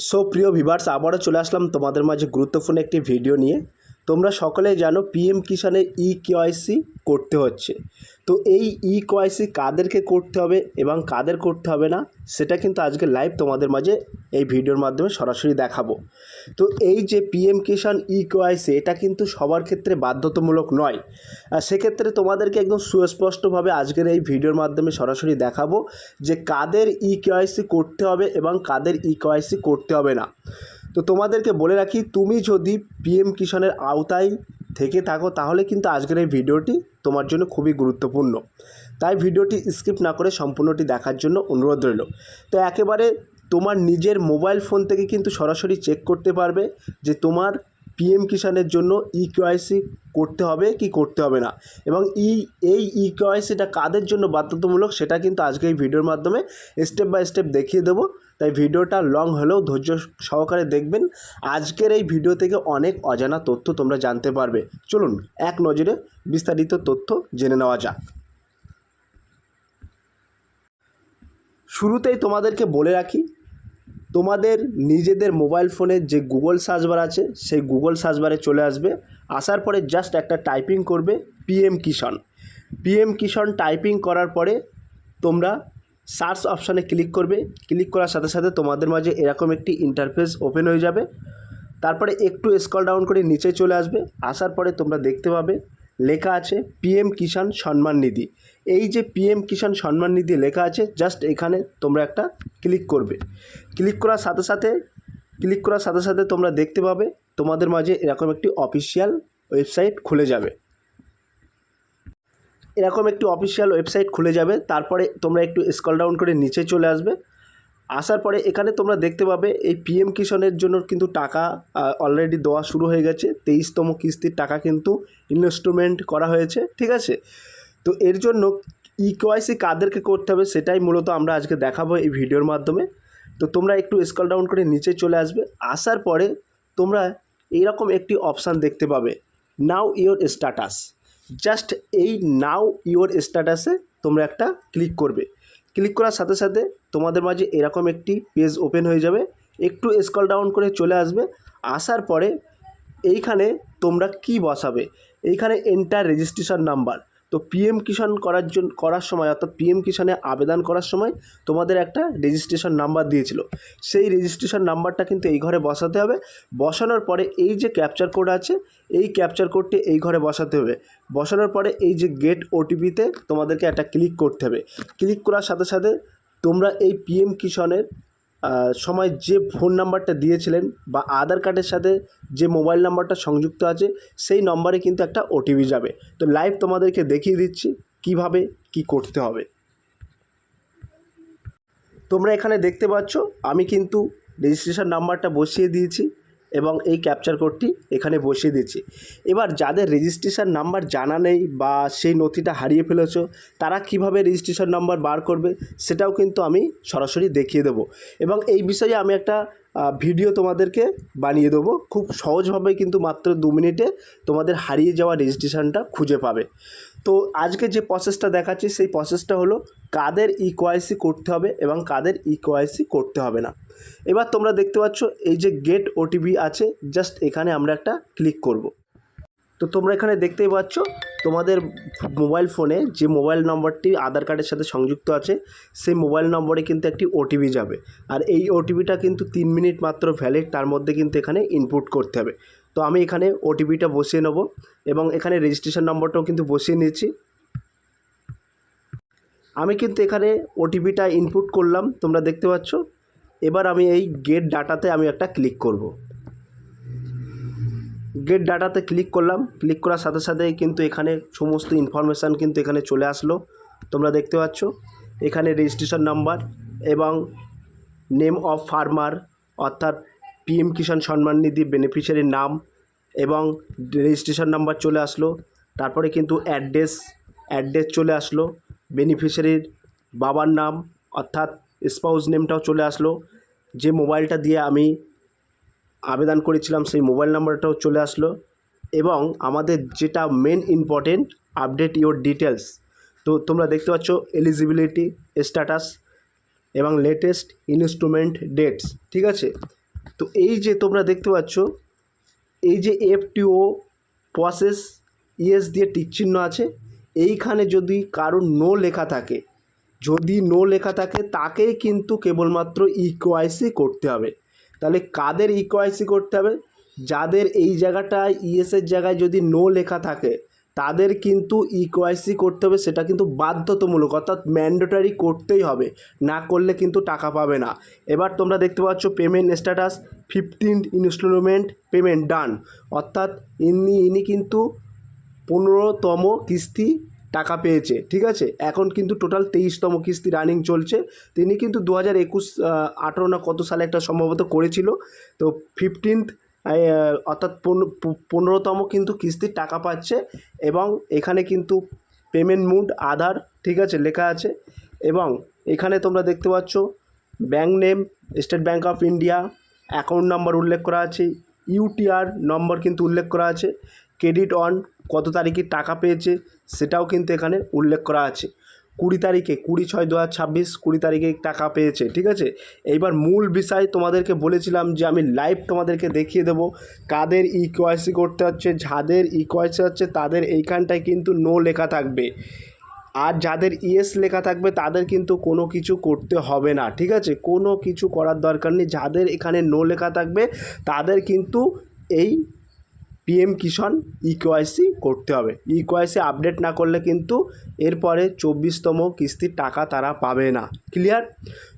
So প্রিয় viewers, আবারও চলে আসলাম তোমাদের মাঝে গুরুত্বপূর্ণ একটি ভিডিও নিয়ে। তোমরা সকলেই জানো পিএম কিষাণে ইকেওয়াইসি করতে হচ্ছে। তো এই ইকেওয়াইসি কাদেরকে করতে হবে এবং কাদের করতে হবে না সেটা কিন্তু আজকে লাইভ তোমাদের মাঝে এই ভিডিওর মাধ্যমে সরাসরি দেখাবো। তো এই যে পিএম কিষাণ ইকেওয়াইসি এটা কিন্তু সবার ক্ষেত্রে বাধ্যতামূলক নয়। সেক্ষেত্রে তোমাদেরকে একদম সুস্পষ্টভাবে আজকের এই ভিডিওর মাধ্যমে সরাসরি দেখাবো যে কাদের ইকেওয়াইসি করতে হবে এবং কাদের ইকেওয়াইসি করতে হবে না। তো তোমাদেরকে বলে রাখি, তুমি যদি পিএম কিষাণের আওতায় থেকে থাকো তাহলে কিন্তু আজকের এই ভিডিওটি তোমার জন্য খুবই গুরুত্বপূর্ণ। তাই ভিডিওটি স্কিপ না করে সম্পূর্ণটি দেখার জন্য অনুরোধ রইল। তো একেবারে তোমার নিজের মোবাইল ফোন থেকে কিন্তু সরাসরি চেক করতে পারবে যে তোমার পিএম কিষাণের জন্য ইকেওয়াইসি করতে হবে কি করতে হবে না, এবং এই ইকেওয়াইসিটা কাদের জন্য বাধ্যতামূলক সেটা কিন্তু আজকে এই ভিডিওর মাধ্যমে স্টেপ বাই স্টেপ দেখিয়ে দেবো। তাই ভিডিওটা লং হলেও ধৈর্য সহকারে দেখবেন। আজকের এই ভিডিও থেকে অনেক অজানা তথ্য তোমরা জানতে পারবে। চলুন এক নজরে বিস্তারিত তথ্য জেনে নেওয়া যাক। শুরুতেই তোমাদেরকে বলে রাখি, তোমাদের নিজেদের মোবাইল ফোনের যে গুগল সার্চ বার আছে সেই গুগল সার্চ বারে চলে আসবে। আসার পরে জাস্ট একটা টাইপিং করবে পিএম কিষাণ। পিএম কিষাণ টাইপিং করার পরে তোমরা সার্চ অপশানে ক্লিক করবে। ক্লিক করার সাথে সাথে তোমাদের মাঝে এরকম একটি ইন্টারফেস ওপেন হয়ে যাবে। তারপরে একটু স্ক্রল ডাউন করে নিচে চলে আসবে। আসার পরে তোমরা দেখতে পাবে লেখা আছে পিএম কিষাণ সম্মান নিধি। এই যে পিএম কিষাণ সম্মান নিধি লেখা আছে, জাস্ট এখানে তোমরা একটা ক্লিক করবে। ক্লিক করার সাথে সাথে তোমরা দেখতে পাবে তোমাদের মাঝে এরকম একটি অফিসিয়াল ওয়েবসাইট খুলে যাবে। তারপরে তোমরা একটু স্ক্রল ডাউন করে নিচে চলে আসবে। আসার পরে এখানে তোমরা দেখতে পাবে এই পিএম কিষাণের জন্য কিন্তু টাকা অলরেডি দেওয়া শুরু হয়ে গেছে। 23তম কিস্তির টাকা কিন্তু ইনভেস্টমেন্ট করা হয়েছে, ঠিক আছে। তো এর জন্য ইকেওয়াইসি কাদেরকে করতে হবে সেটাই মূলত আমরা আজকে দেখাবো এই ভিডিওর মাধ্যমে। তো তোমরা একটু স্ক্রল ডাউন করে নিচে চলে আসবে। আসার পরে তোমরা এইরকম একটি অপশান দেখতে পাবে, নাও ইওর স্ট্যাটাস। জাস্ট এই নাও ইওর স্ট্যাটাসে তোমরা একটা ক্লিক করবে। ক্লিক করার সাথে সাথে তোমাদের মাঝে এরকম একটি পেজ ওপেন হয়ে যাবে। একটু স্ক্রল ডাউন করে চলে আসবে। আসার পরে এইখানে তোমরা কি বসাবে, এইখানে এন্টার রেজিস্ট্রেশন নাম্বার। তো পিএম কিষাণ করার সময় অর্থাৎ পিএম কিষাণে আবেদন করার সময় তোমাদের একটা রেজিস্ট্রেশন নাম্বার দিয়েছিল, সেই রেজিস্ট্রেশন নাম্বারটা কিন্তু এই ঘরে বসাতে হবে। বসানোর পরে এই যে ক্যাপচার কোড আছে এই ক্যাপচার কোডটি এই ঘরে বসাতে হবে। বসানোর পরে এই যে গেট ওটিপিতে তোমাদেরকে একটা ক্লিক করতে হবে। ক্লিক করার সাথে সাথে তোমরা এই পিএম কিষাণের সময় যে ফোন নাম্বারটা দিয়েছিলেন বা আধার কার্ডের সাথে যে মোবাইল নাম্বারটা সংযুক্ত আছে সেই নম্বরে কিন্তু একটা ওটিপি যাবে। তো লাইভ তোমাদেরকে দেখিয়ে দিচ্ছি কিভাবে কি করতে হবে। তোমরা এখানে দেখতে পাচ্ছ আমি কিন্তু রেজিস্ট্রেশন নাম্বারটা বসিয়ে দিয়েছি এবং এই ক্যাপচার কোডটি এখানে বসিয়ে দিচ্ছি। এবার যাদের রেজিস্ট্রেশন নাম্বার জানা নেই বা সেই নথিটা হারিয়ে ফেলেছো তারা কিভাবে রেজিস্ট্রেশন নাম্বার বার করবে সেটাও কিন্তু আমি সরাসরি দেখিয়ে দেবো, এবং এই বিষয়ে আমি একটা ভিডিও তোমাদেরকে বানিয়ে দেবো। খুব সহজভাবে কিন্তু মাত্র 2 মিনিটে তোমাদের হারিয়ে যাওয়া রেজিস্ট্রেশনটা খুঁজে পাবে। তো আজকে যে প্রসেসটা দেখাচ্ছি সেই প্রসেসটা হলো কাদের ইকেওয়াইসি করতে হবে এবং কাদের ইকেওয়াইসি করতে হবে না। এবার তোমরা দেখতে পাচ্ছ এই যে গেট ওটিপি আছে, জাস্ট এখানে আমরা একটা ক্লিক করব। তো তোমরা এখানে দেখতেই পাচ্ছ তোমাদের মোবাইল ফোনে যে মোবাইল নম্বরটি আধার কার্ডের সাথে সংযুক্ত আছে সেই মোবাইল নম্বরে কিন্তু একটি ওটিপি যাবে, আর এই ওটিপিটা কিন্তু 3 মিনিট মাত্র ভ্যালিড, তার মধ্যে কিন্তু এখানে ইনপুট করতে হবে। তো আমি এখানে ওটিপিটা বসিয়ে নেব এবং এখানে রেজিস্ট্রেশন নম্বরটাও কিন্তু বসিয়ে নিয়েছি। আমি কিন্তু এখানে ওটিপিটা ইনপুট করলাম, তোমরা দেখতে পাচ্ছ। এবার আমি এই গেট ডাটাতে আমি একটা ক্লিক করব। গেট ডাটাতে ক্লিক করলাম। ক্লিক করার সাথে সাথে কিন্তু এখানে সমস্ত ইনফরমেশান কিন্তু এখানে চলে আসলো। তোমরা দেখতে পাচ্ছ এখানে রেজিস্ট্রেশন নাম্বার এবং নেম অফ ফার্মার অর্থাৎ পিএম কিষাণ সম্মান নিধি বেনিফিশিয়ারির নাম এবং রেজিস্ট্রেশন নাম্বার চলে আসলো। তারপরে কিন্তু অ্যাড্রেস চলে আসলো, বেনিফিশিয়ারির বাবার নাম অর্থাৎ স্পাউস নেমটাও চলে আসলো, যে মোবাইলটা দিয়ে আমি আবেদন করেছিলাম সেই মোবাইল নাম্বারটাও চলে আসলো, এবং আমাদের যেটা main important update your details. তো তোমরা দেখতে পাচ্ছ এলিজিবিলিটি স্ট্যাটাস এবং লেটেস্ট ইনস্টলমেন্ট ডেটস, ঠিক আছে। তো এই যে তোমরা দেখতে পাচ্ছ এই যে এফটিও প্রসেস ইয়েস দিয়ে টিক চিহ্ন আছে, এইখানে যদি কারোর নো লেখা থাকে, যদি নো লেখা থাকে তাকেই কিন্তু কেবলমাত্র ইকেওয়াইসি করতে হবে। তাহলে কাদের ইকেওয়াইসি করতে হবে? যাদের এই জায়গাটায় ইএসের জায়গায় যদি নো লেখা থাকে তাদের কিন্তু ইকেওয়াইসি করতে হবে, সেটা কিন্তু বাধ্যতামূলক, অর্থাৎ ম্যান্ডেটরি করতেই হবে, না করলে কিন্তু টাকা পাবে না। এবার তোমরা দেখতে পাচ্ছ payment status 15 instalment payment done, অর্থাৎ ইনি কিন্তু 15তম কিস্তি টাকা পেয়েছে, ঠিক আছে। এখন কিন্তু টোটাল 23তম কিস্তি রানিং চলছে। তিনি কিন্তু 2021 18 না কত সালে একটা সম্ভবত করেছিল, তো 15th অর্থাৎ 15তম কিন্তু কিস্তির টাকা পাচ্ছে। এবং এখানে কিন্তু পেমেন্ট মুড আধার, ঠিক আছে, লেখা আছে। এবং এখানে তোমরা দেখতে পাচ্ছ bank name state bank of India, account number উল্লেখ করা আছে, ইউটিআর নম্বর কিন্তু উল্লেখ করা আছে, ক্রেডিট অন কত তারিখে টাকা পেয়েছে সেটাও কিন্তু এখানে উল্লেখ করা আছে। 20 তারিখে 20/6/2026 20 তারিখে টাকা পেয়েছে, ঠিক আছে। এইবার মূল বিষয় তোমাদেরকে বলেছিলাম যে আমি লাইভ তোমাদেরকে দেখিয়ে দেবো কাদের ইকেওয়াইসি করতে হচ্ছে। যাদের ইকেওয়াইসি হচ্ছে তাদের এইখানটায় কিন্তু নো লেখা থাকবে, আর যাদের ইয়েস লেখা থাকবে তাদের কিন্তু কোনো কিছু করতে হবে না, ঠিক আছে, কোনো কিছু করার দরকার নেই। যাদের এখানে নো লেখা থাকবে তাদের কিন্তু এই পিএম কিষাণ ইকেওয়াইসি করতে হবে। ইকেওয়াইসি আপডেট না করলে কিন্তু এরপরে 24তম কিস্তির টাকা তারা পাবে না। ক্লিয়ার?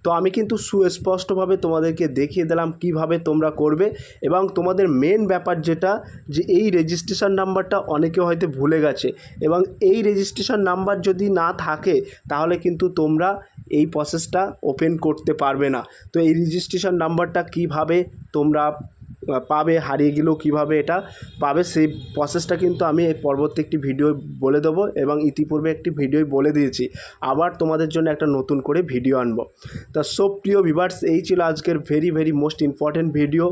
তো আমি কিন্তু সুস্পষ্টভাবে তোমাদেরকে দেখিয়ে দিলাম কিভাবে তোমরা করবে। এবং তোমাদের মেন ব্যাপার যেটা, যে এই রেজিস্ট্রেশন নাম্বারটা অনেকে হয়তো ভুলে গেছে, এবং এই রেজিস্ট্রেশন নাম্বার যদি না থাকে তাহলে কিন্তু তোমরা এই প্রসেসটা ওপেন করতে পারবে না। তো এই রেজিস্ট্রেশন নাম্বারটা কিভাবে তোমরা পাবে, হারিয়ে গেলেও কীভাবে এটা পাবে, সেই প্রসেসটা কিন্তু আমি এই পরবর্তী একটি ভিডিও বলে দেবো, এবং ইতিপূর্বে একটি ভিডিও বলে দিয়েছি। আবার তোমাদের জন্য একটা নতুন করে ভিডিও আনবো। তা সব প্রিয় ভিউয়ার্স, এই ছিল আজকের ভেরি মোস্ট ইম্পর্ট্যান্ট ভিডিও।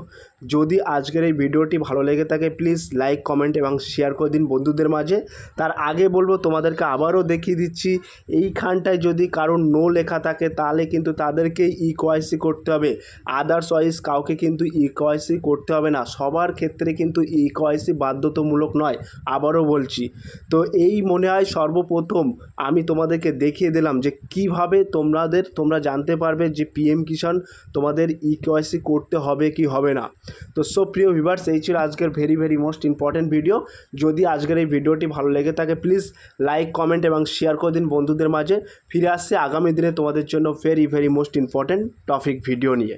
যদি আজকের এই ভিডিওটি ভালো লেগে থাকে প্লিজ লাইক কমেন্ট এবং শেয়ার করে দিন বন্ধুদের মাঝে। তার আগে বলবো তোমাদেরকে আবারও দেখিয়ে দিচ্ছি, এইখানটায় যদি কারোর নো লেখা থাকে তাহলে কিন্তু তাদেরকেই ইকেওয়াইসি করতে হবে, আদার্সওয়াইজ কাউকে কিন্তু ইকেওয়াইসি করতে হবে না। সবার ক্ষেত্রে কিন্তু ইকেওয়াইসি বাধ্যতামূলক নয়, আবারও বলছি। তো এই মনে হয় সর্বপ্রথম আমি তোমাদেরকে দেখিয়ে দিলাম যে কিভাবে তোমরা জানতে পারবে যে পিএম কিষাণ তোমাদের ইকেওয়াইসি করতে হবে কি হবে না। তো সব প্রিয় ভিউয়ার্স, এই ছিল আজকের ভেরি মোস্ট ইম্পর্ট্যান্ট ভিডিও। যদি আজকের এই ভিডিওটি ভালো লেগে থাকে প্লিজ লাইক কমেন্ট এবং শেয়ার করে দিন বন্ধুদের মাঝে। ফিরে আসছে আগামী দিনে তোমাদের জন্য very most important topic video নিয়ে।